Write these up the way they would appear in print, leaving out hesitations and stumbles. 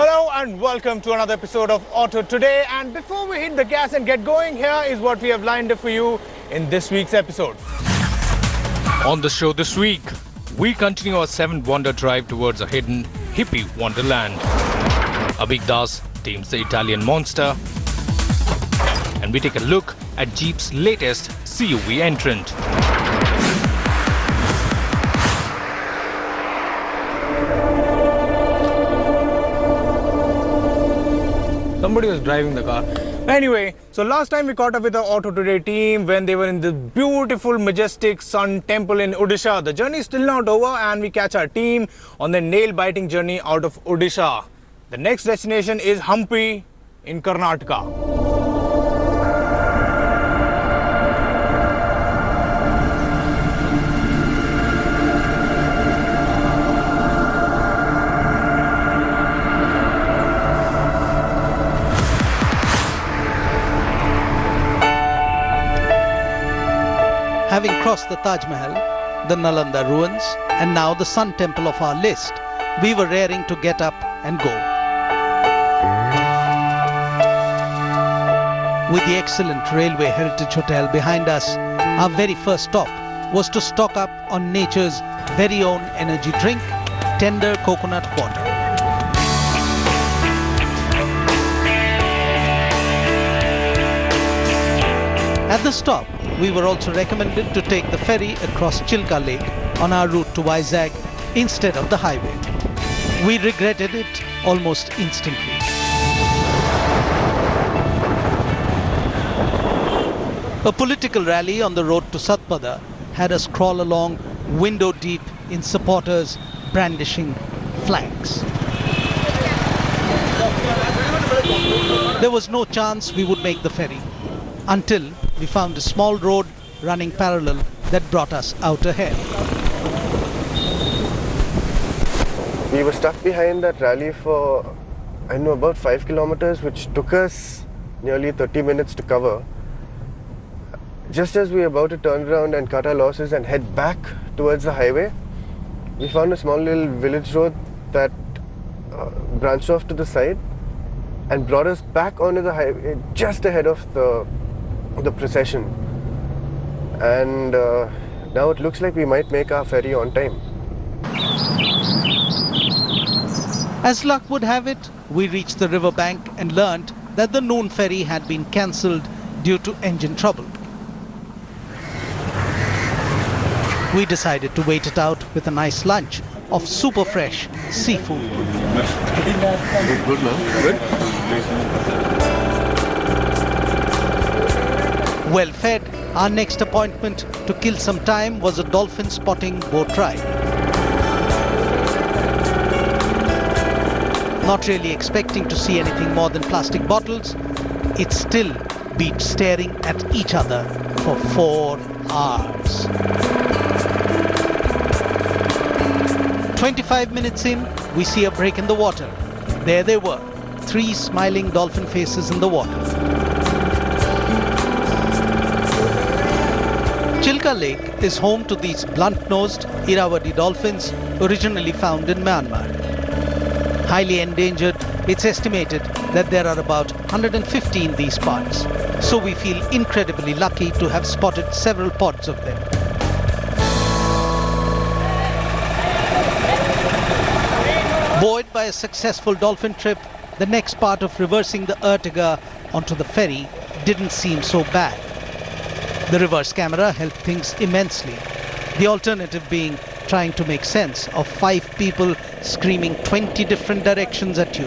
Hello and welcome to another episode of Auto Today. And before we hit the gas and get going, here is what we have lined up for you in this week's episode. On the show this week, we continue our 7-wonder drive towards a hidden hippie wonderland. Abhik Das tames the Italian Monster. And we take a look at Jeep's latest CUV entrant. Somebody was driving the car. Anyway, so last time we caught up with the Auto Today team when they were in the beautiful, majestic Sun Temple in Odisha. The journey is still not over and we catch our team on their nail-biting journey out of Odisha. The next destination is Hampi in Karnataka. Having crossed the Taj Mahal, the Nalanda ruins, and now the Sun Temple of our list, we were raring to get up and go. With the excellent Railway Heritage Hotel behind us, our very first stop was to stock up on nature's very own energy drink, tender coconut water. At the stop, we were also recommended to take the ferry across Chilka Lake on our route to Vizag instead of the highway. We regretted it almost instantly. A political rally on the road to Satpada had us crawl along window deep in supporters brandishing flags. There was no chance we would make the ferry until we found a small road running parallel that brought us out ahead. We were stuck behind that rally for, about 5 kilometers, which took us nearly 30 minutes to cover. Just as we were about to turn around and cut our losses and head back towards the highway, we found a small little village road that branched off to the side and brought us back onto the highway just ahead of the procession. And now it looks like we might make our ferry on time. As luck would have it, we reached the riverbank and learnt that the noon ferry had been cancelled due to engine trouble. We decided to wait it out with a nice lunch of super fresh seafood. Well fed, our next appointment to kill some time was a dolphin spotting boat ride. Not really expecting to see anything more than plastic bottles, it still beat staring at each other for 4 hours. 25 minutes in, we see a break in the water. There they were, 3 smiling dolphin faces in the water. Chilka Lake is home to these blunt-nosed Irrawaddy dolphins originally found in Myanmar. Highly endangered, it's estimated that there are about 150 in these parts, so we feel incredibly lucky to have spotted several pods of them. Buoyed by a successful dolphin trip, the next part of reversing the Ertiga onto the ferry didn't seem so bad. The reverse camera helped things immensely. The alternative being trying to make sense of 5 people screaming 20 different directions at you.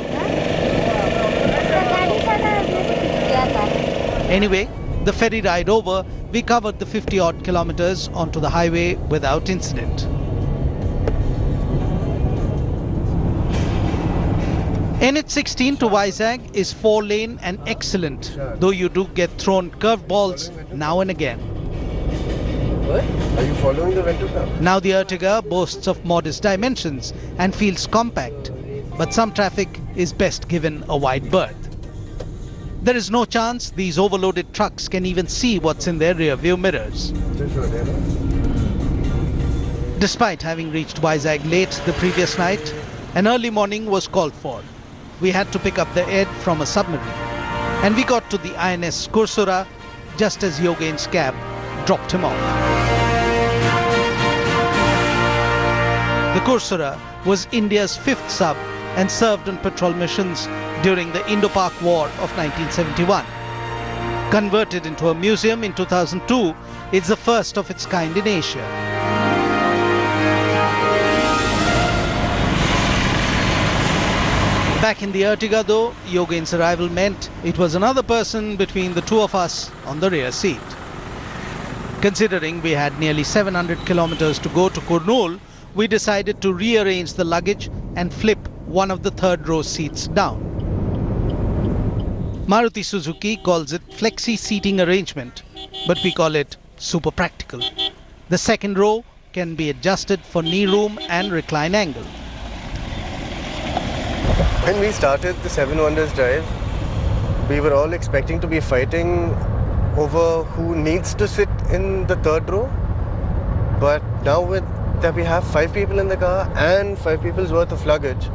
Anyway, the ferry ride over, we covered the 50-odd kilometers onto the highway without incident. NH16 to Vizag is 4-lane and excellent, though you do get thrown curveballs now and again. What? Are you following the Ventura? Now the Ertiga boasts of modest dimensions and feels compact, but some traffic is best given a wide berth. There is no chance these overloaded trucks can even see what's in their rear view mirrors. Despite having reached Vizag late the previous night, an early morning was called for. we had to pick up the Ed from a submarine. And we got to the INS Kursura just as Yogen's cab dropped him off. The Kursura was India's 5th sub and served on patrol missions during the Indo-Pak War of 1971. Converted into a museum in 2002, it's the first of its kind in Asia. Back in the Ertiga though, Yogen's arrival meant it was another person between the two of us on the rear seat. Considering we had nearly 700 kilometers to go to Kurnool, we decided to rearrange the luggage and flip one of the third row seats down. Maruti Suzuki calls it flexi seating arrangement, but we call it super practical. The second row can be adjusted for knee room and recline angle. When we started the Seven Wonders drive, we were all expecting to be fighting over who needs to sit in the third row. But now that we have 5 people in the car and 5 people's worth of luggage,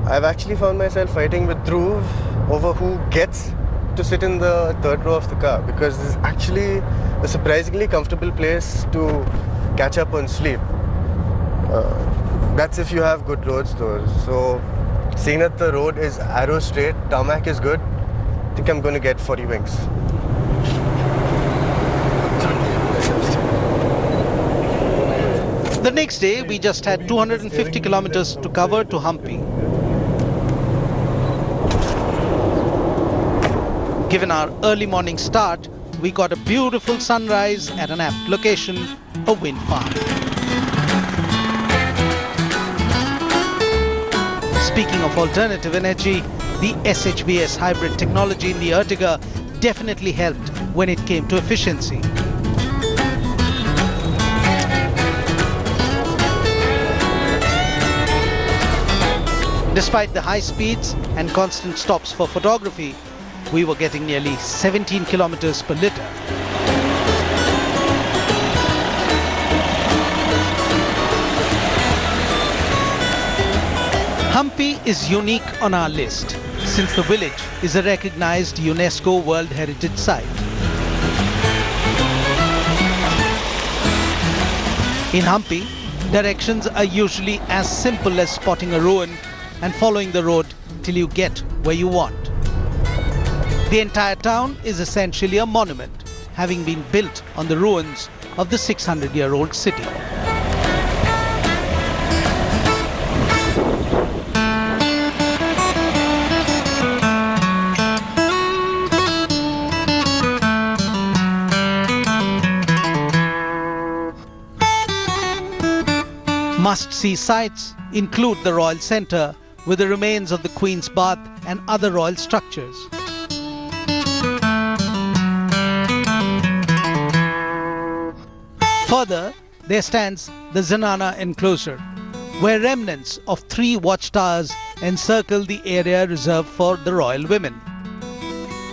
I've actually found myself fighting with Dhruv over who gets to sit in the third row of the car, because this is actually a surprisingly comfortable place to catch up on sleep. That's if you have good roads though. So seeing that the road is arrow straight, tarmac is good, I think I'm going to get 40 winks. The next day, we just had 250 kilometers to cover to Hampi. Given our early morning start, we got a beautiful sunrise at an apt location, a wind farm. Speaking of alternative energy, the SHVS hybrid technology in the Ertiga definitely helped when it came to efficiency. Despite the high speeds and constant stops for photography, we were getting nearly 17 kilometers per liter. Hampi is unique on our list, since the village is a recognized UNESCO World Heritage Site. In Hampi, directions are usually as simple as spotting a ruin and following the road till you get where you want. The entire town is essentially a monument, having been built on the ruins of the 600-year-old city. Must-see sites include the Royal Centre with the remains of the Queen's Bath and other royal structures. Further, there stands the Zenana enclosure, where remnants of 3 watchtowers encircle the area reserved for the royal women.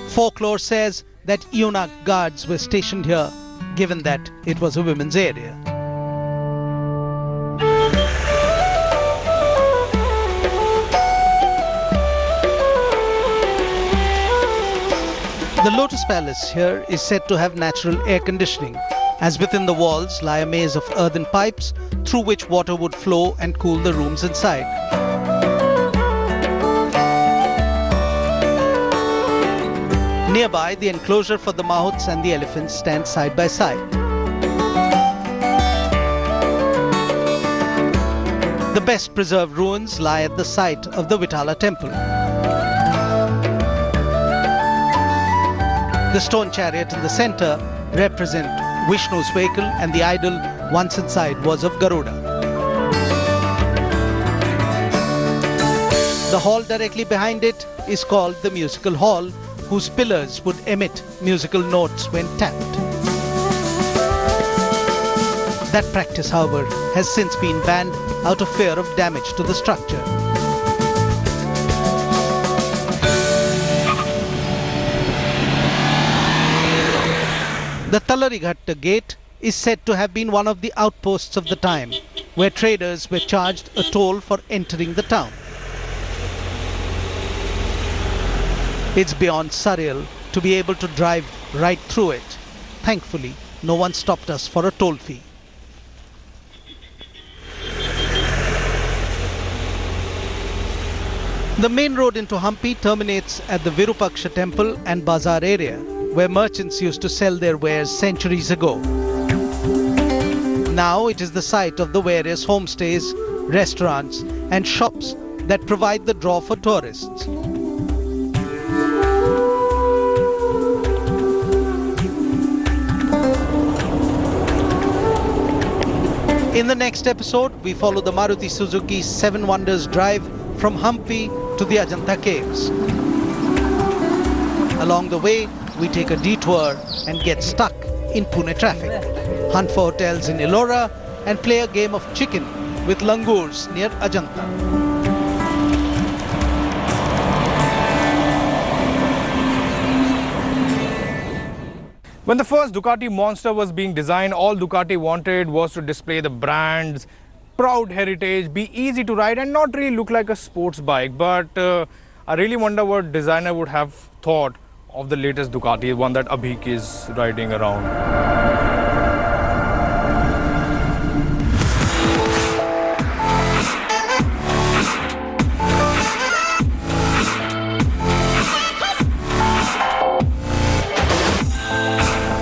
Folklore says that eunuch guards were stationed here, given that it was a women's area. The Lotus Palace here is said to have natural air conditioning, as within the walls lie a maze of earthen pipes through which water would flow and cool the rooms inside. Nearby, the enclosure for the mahouts and the elephants stands side by side. The best preserved ruins lie at the site of the Vitala temple. The stone chariot in the center represent Vishnu's vehicle, and the idol once inside was of Garuda. The hall directly behind it is called the Musical Hall, whose pillars would emit musical notes when tapped. That practice, however, has since been banned out of fear of damage to the structure. The Talarighatta gate is said to have been one of the outposts of the time, where traders were charged a toll for entering the town. It's beyond surreal to be able to drive right through it. Thankfully, no one stopped us for a toll fee. The main road into Hampi terminates at the Virupaksha temple and bazaar area, where merchants used to sell their wares centuries ago. Now it is the site of the various homestays, restaurants and shops that provide the draw for tourists. In the next episode, we follow the Maruti Suzuki 7 Wonders drive from Hampi to the Ajanta Caves. Along the way, we take a detour and get stuck in Pune traffic, hunt for hotels in Ellora and play a game of chicken with langurs near Ajanta. When the first Ducati Monster was being designed, all Ducati wanted was to display the brand's proud heritage, be easy to ride and not really look like a sports bike. But I really wonder what designer would have thought of the latest Ducati, one that Abhik is riding around.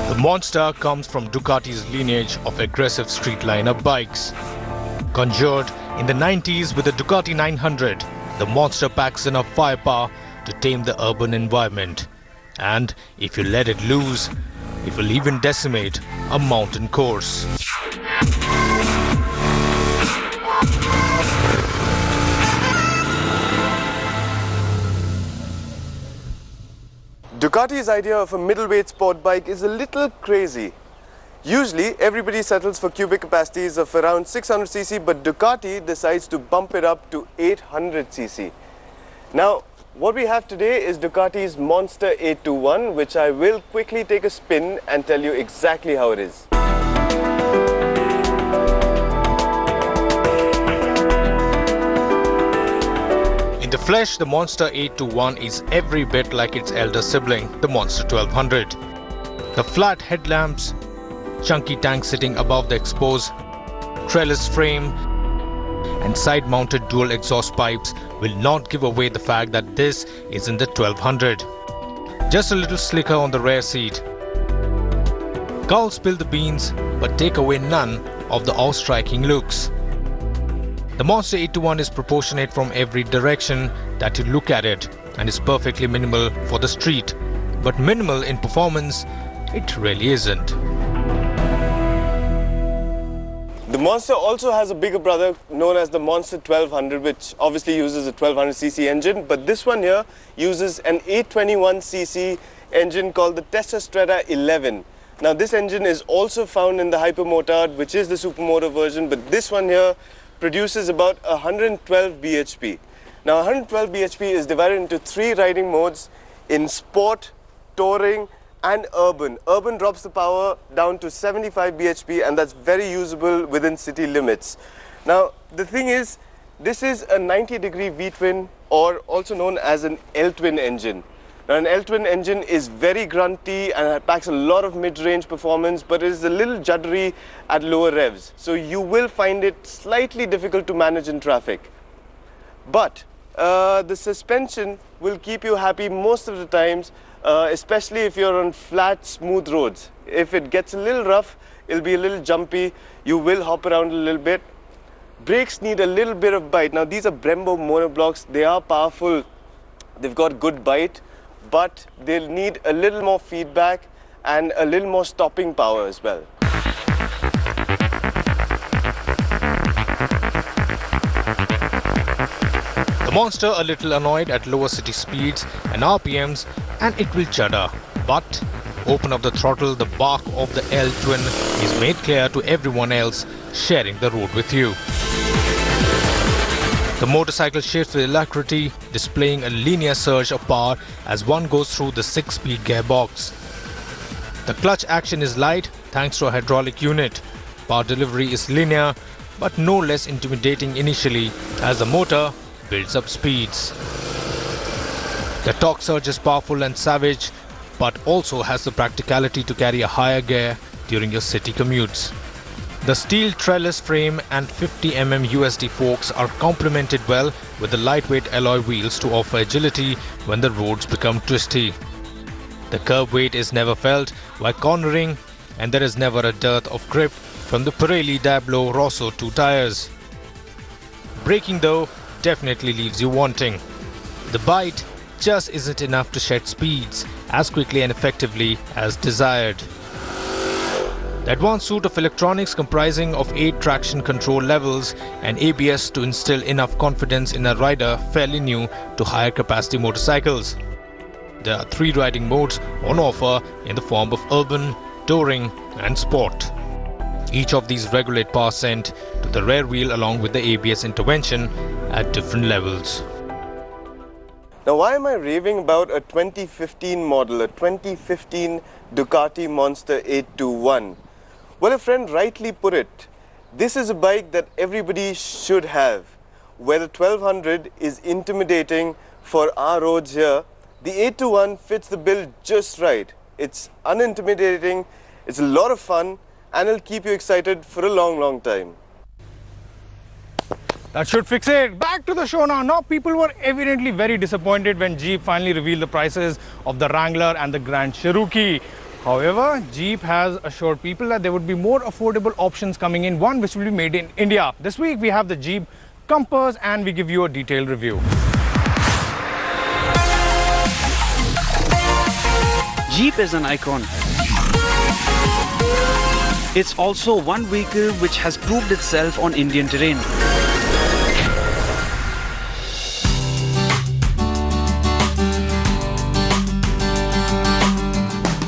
The Monster comes from Ducati's lineage of aggressive street lineup bikes. Conjured in the 90s with the Ducati 900, the Monster packs enough firepower to tame the urban environment. And if you let it loose, it will even decimate a mountain course. Ducati's idea of a middleweight sport bike is a little crazy. Usually, everybody settles for cubic capacities of around 600cc, but Ducati decides to bump it up to 800cc. Now, what we have today is Ducati's Monster 821, which I will quickly take a spin and tell you exactly how it is. In the flesh, the Monster 821 is every bit like its elder sibling, the Monster 1200. The flat headlamps, chunky tank sitting above the exposed trellis frame and side-mounted dual exhaust pipes will not give away the fact that this isn't the 1200. Just a little slicker on the rear seat. Gulls spill the beans but take away none of the awe-striking looks. The Monster 821 is proportionate from every direction that you look at it and is perfectly minimal for the street. But minimal in performance, it really isn't. The Monster also has a bigger brother known as the Monster 1200, which obviously uses a 1200cc engine, but this one here uses an 821cc engine called the Testostrada 11. Now this engine is also found in the Hypermotard, which is the supermoto version, but this one here produces about 112 bhp. Now 112 bhp is divided into 3 riding modes in sport, touring and urban. Urban drops the power down to 75 bhp and that's very usable within city limits. Now the thing is, this is a 90-degree V-twin, or also known as an L-twin engine. Now an L-twin engine is very grunty and it packs a lot of mid-range performance, but it is a little juddery at lower revs. So you will find it slightly difficult to manage in traffic. But the suspension will keep you happy most of the times, especially if you're on flat, smooth roads. If it gets a little rough, it'll be a little jumpy, you will hop around a little bit. Brakes need a little bit of bite. Now these are Brembo monoblocks, they are powerful, they've got good bite, but they'll need a little more feedback and a little more stopping power as well. The Monster a little annoyed at lower city speeds and RPMs, and it will judder. But open up the throttle, the bark of the L-twin is made clear to everyone else sharing the road with you. The motorcycle shifts with alacrity, displaying a linear surge of power as one goes through the 6-speed gearbox. The clutch action is light thanks to a hydraulic unit. Power delivery is linear but no less intimidating initially as the motor builds up speeds. The torque surge is powerful and savage, but also has the practicality to carry a higher gear during your city commutes. The steel trellis frame and 50 mm USD forks are complemented well with the lightweight alloy wheels to offer agility when the roads become twisty. The curb weight is never felt while cornering, and there is never a dearth of grip from the Pirelli Diablo Rosso 2 tires. Braking though definitely leaves you wanting. The bite just isn't enough to shed speeds as quickly and effectively as desired. The advanced suite of electronics comprising of 8 traction control levels and ABS to instill enough confidence in a rider fairly new to higher capacity motorcycles. There are 3 riding modes on offer in the form of urban, touring and sport. Each of these regulate power sent to the rear wheel along with the ABS intervention at different levels. Now, why am I raving about a 2015 model, a 2015 Ducati Monster 821? Well, a friend rightly put it, this is a bike that everybody should have. Where the 1200 is intimidating for our roads here, the 821 fits the bill just right. It's unintimidating, it's a lot of fun, and it'll keep you excited for a long, long time. That should fix it. Back to the show now. Now, people were evidently very disappointed when Jeep finally revealed the prices of the Wrangler and the Grand Cherokee. However, Jeep has assured people that there would be more affordable options coming in, one which will be made in India. This week, we have the Jeep Compass and we give you a detailed review. Jeep is an icon. It's also one vehicle which has proved itself on Indian terrain.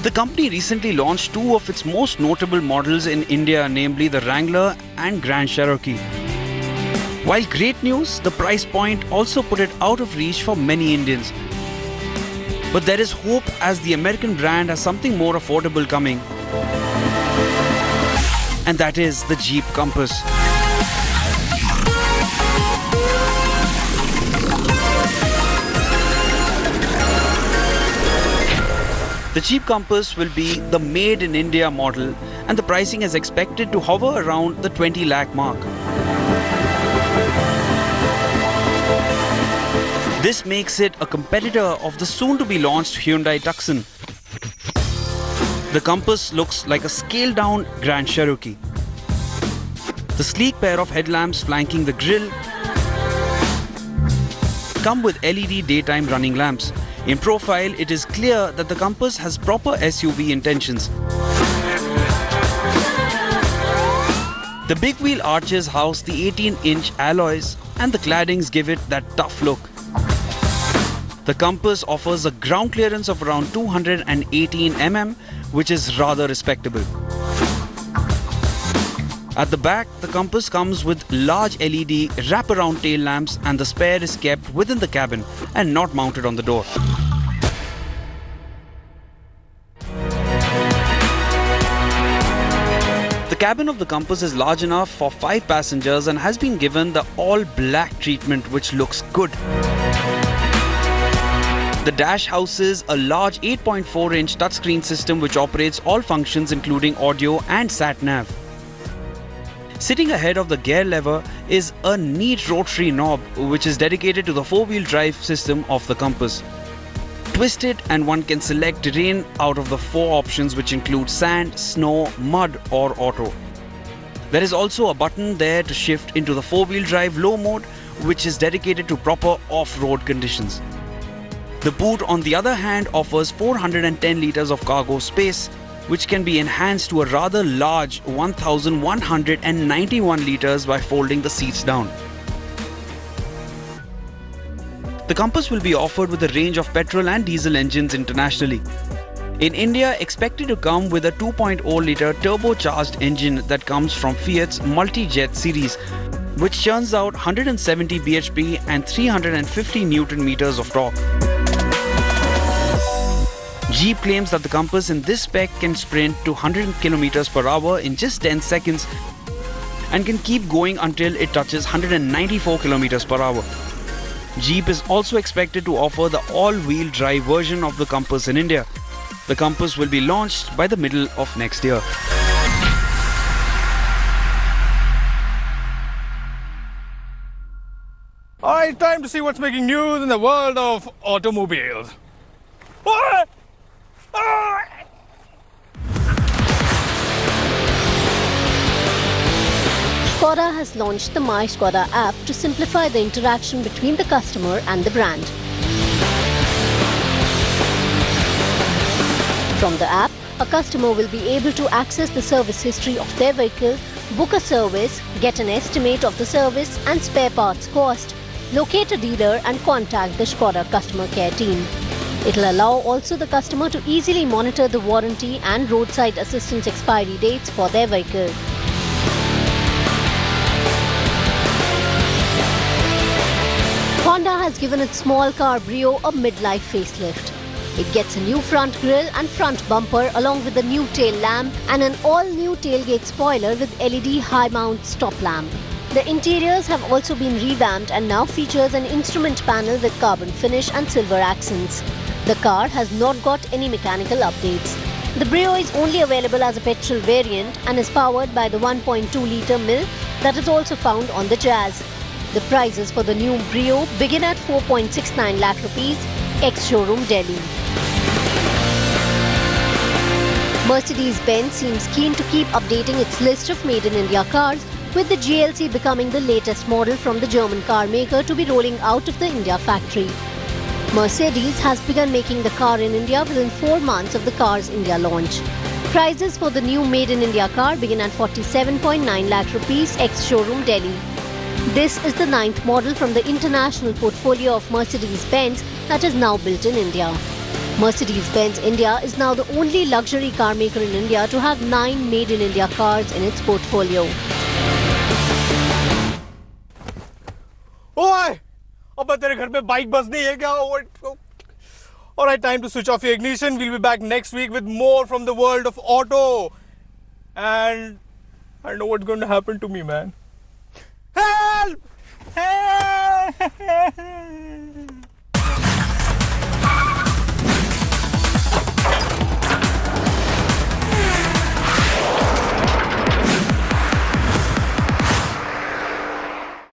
The company recently launched 2 of its most notable models in India, namely the Wrangler and Grand Cherokee. While great news, the price point also put it out of reach for many Indians. But there is hope as the American brand has something more affordable coming. And that is the Jeep Compass. The Jeep Compass will be the made in India model, and the pricing is expected to hover around the 20 lakh mark. This makes it a competitor of the soon to be launched Hyundai Tucson. The Compass looks like a scaled down Grand Cherokee. The sleek pair of headlamps flanking the grille come with LED daytime running lamps. In profile, it is clear that the Compass has proper SUV intentions. The big wheel arches house the 18-inch alloys and the claddings give it that tough look. The Compass offers a ground clearance of around 218 mm, which is rather respectable. At the back, the Compass comes with large LED wraparound tail lamps and the spare is kept within the cabin and not mounted on the door. The cabin of the Compass is large enough for 5 passengers and has been given the all-black treatment, which looks good. The dash houses a large 8.4-inch touchscreen system which operates all functions including audio and sat-nav. Sitting ahead of the gear lever is a neat rotary knob which is dedicated to the 4-wheel drive system of the Compass. Twist it and one can select terrain out of the 4 options which include sand, snow, mud or auto. There is also a button there to shift into the 4-wheel drive low mode which is dedicated to proper off-road conditions. The boot on the other hand offers 410 litres of cargo space which can be enhanced to a rather large 1191 litres by folding the seats down. The Compass will be offered with a range of petrol and diesel engines internationally. In India, expected to come with a 2.0-litre turbocharged engine that comes from Fiat's Multi-Jet series, which churns out 170 bhp and 350 Nm of torque. Jeep claims that the Compass in this spec can sprint to 100 km per hour in just 10 seconds and can keep going until it touches 194 km per hour. Jeep is also expected to offer the all-wheel drive version of the Compass in India. The Compass will be launched by the middle of next year. Alright, time to see what's making news in the world of automobiles. Ah! Ah! Skoda has launched the My Skoda app to simplify the interaction between the customer and the brand. From the app, a customer will be able to access the service history of their vehicle, book a service, get an estimate of the service and spare parts cost, locate a dealer and contact the Skoda customer care team. It will allow also the customer to easily monitor the warranty and roadside assistance expiry dates for their vehicle. Honda has given its small car Brio a midlife facelift. It gets a new front grille and front bumper along with a new tail lamp and an all-new tailgate spoiler with LED high-mount stop lamp. The interiors have also been revamped and now features an instrument panel with carbon finish and silver accents. The car has not got any mechanical updates. The Brio is only available as a petrol variant and is powered by the 1.2-litre mill that is also found on the Jazz. The prices for the new Brio begin at 4.69 lakh rupees, ex-showroom Delhi. Mercedes-Benz seems keen to keep updating its list of made-in-India cars, with the GLC becoming the latest model from the German car maker to be rolling out of the India factory. Mercedes has begun making the car in India within 4 months of the car's India launch. Prices for the new made-in-India car begin at 47.9 lakh rupees, ex-showroom Delhi. This is the 9th model from the international portfolio of Mercedes-Benz that is now built in India. Mercedes-Benz India is now the only luxury car maker in India to have 9 made-in-India cars in its portfolio. Oi! अब तेरे घर में bike बस नहीं है क्या? Alright, time to switch off your ignition. We'll be back next week with more from the world of auto. And I know what's going to happen to me, man.